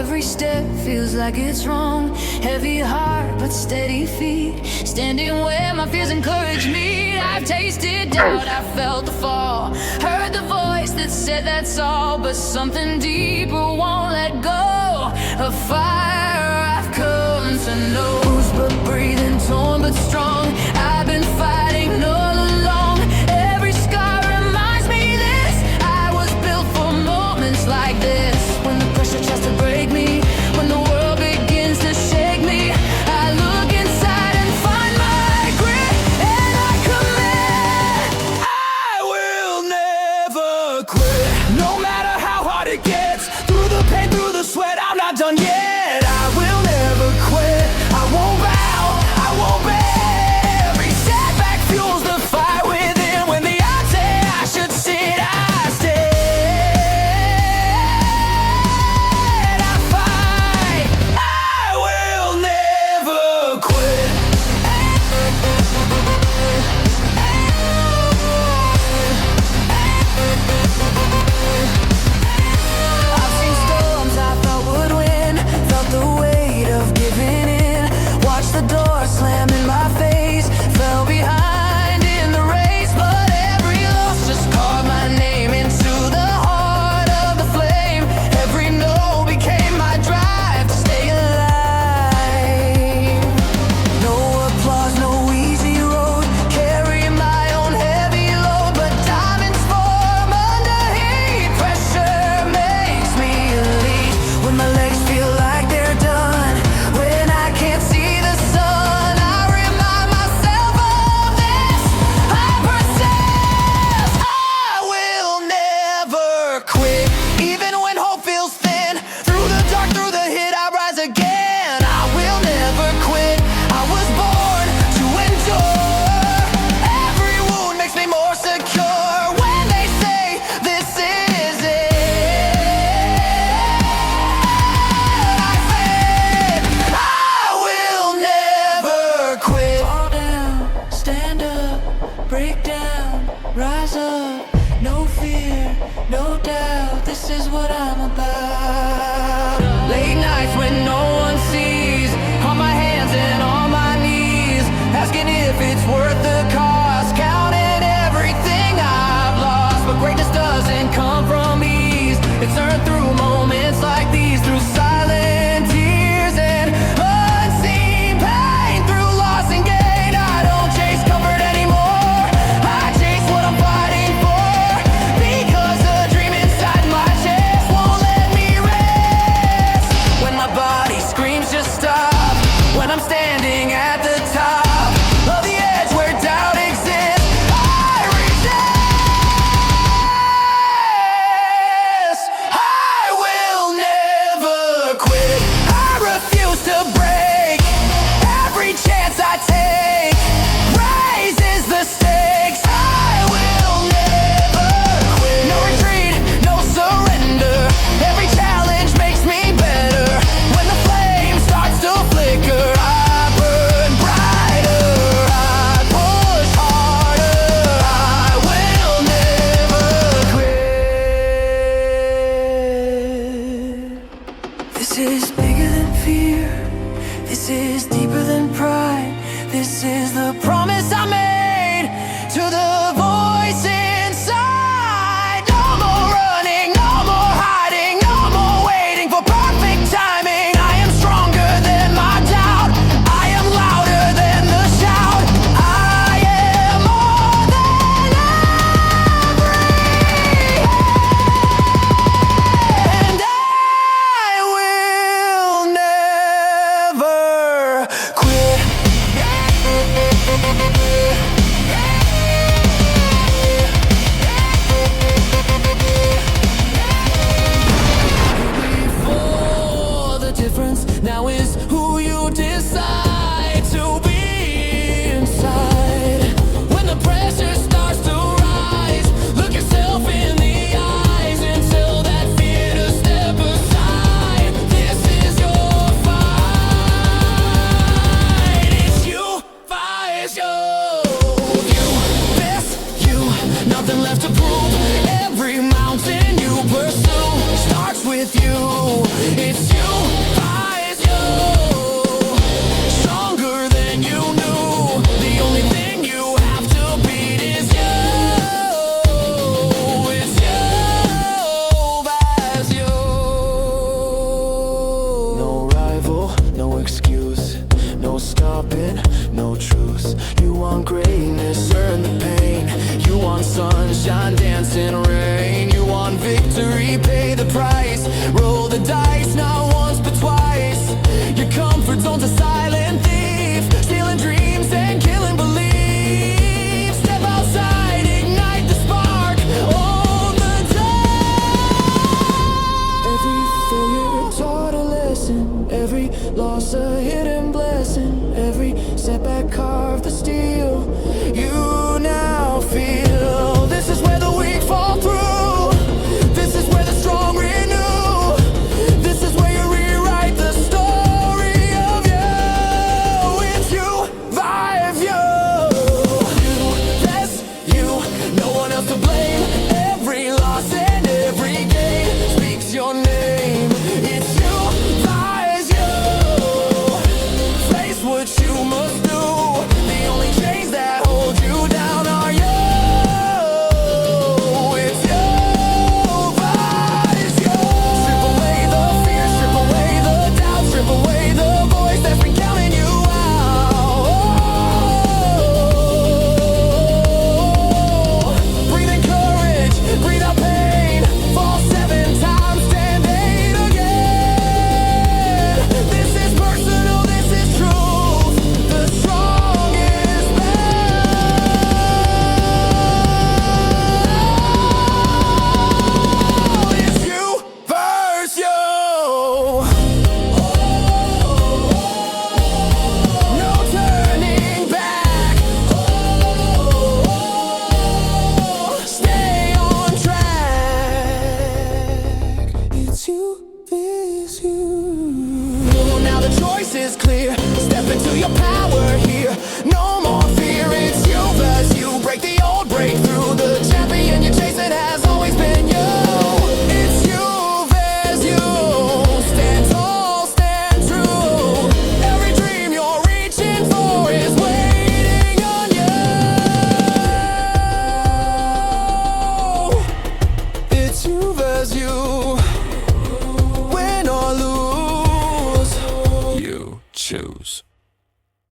Every step feels like it's wrong. Heavy heart but steady feet, standing where my fears encourage me. I've tasted doubt, I felt the fall, heard the voice that said that's all, but something deeper won't let go. A fire I've come to know. Bruised but breathing, torn but strong. I've been fighting all along. Every scar reminds me this. I was built for moments like this. When the pressure tries to break me, when the world begins to shake me, I look inside and find my grit, and I commit I will never quit. No matter how hard it gets, through the pain, through the sweat, I'm not done yet. I will never quit. I won't bow, I won't bend. Every setback fuels the fire within. When the odds say I should sit, I stay. I fight. I will never quit. I've seen storms I thought would win, felt the weight of giving in, watched the door slam in my face, fell behind in the race, but every loss just carved my name into the heart of the flame. Every no became my drive to stay alive. No applause, no easy road, carry my own heavy load, but diamonds form under heat. Pressure makes me elite. When my legs feel like they're done, when I can't see the sun, I remind myself of this. I persist. I will never quit. Even when hope feels thin, through the dark, through the hit, I rise again. I will never quit. I was born to endure. Every wound makes me more secure. When they say this is it, I said I will never quit. Fall down, stand up, break down, rise up. No fear, no doubt, this is what I'm about. Late nights when no one sees, on my hands and on my knees, asking if it's worth the cost, counting everything I've lost. But greatness doesn't come from ease, it's earned through moments like these, through silent tears and unseen pain, through loss and gain. I don't chase comfort anymore, I chase what I'm fighting for, because the dream inside my chest won't let me rest. When my body screams just stop, when I'm standing at the top of the edge where doubt exists, I resist. I will never quit. I refuse to break. Every chance I take raises the stakes. I will never quit. No retreat, no surrender. Every challenge makes me better. When the flame starts to flicker, I burn brighter. I push harder. I will never quit. This is bigger than fear. This is deeper than pride. This is the promise I made to the voice inside. No more running, no more hiding, no more waiting for perfect timing. I am stronger than my doubt. I am louder than the shout. I am more than every, and I will never quit. lesson, every loss a hidden blessing, every setback carved the steel. You now feel this is where the weak fall through. This is where the strong renew. This is where you rewrite the story of you. It's you, vibe you. That's you, no one else to blame. Every loss and every gain speaks your name. It's you, vibe you. Face what you must do. The only chains that hold you down are you. It's you, vibe you. Strip away the fear, strip away the doubt, strip away the voice that's been counting you out. Breathe in courage, breathe out pain. Fall 7 times, stand 8 again. This is personal, this is truth. The strong is bound. It's you versus you. No turning back. Stay on track. It's you, it's you. Now the choice is clear. Step into your power here. No more fear. It's you versus you. Break the old, break through. The champion you're chasing has always been you. It's you versus you. Stand tall, stand true. Every dream you're reaching for is waiting on you. It's you versus you. Win or lose, you choose.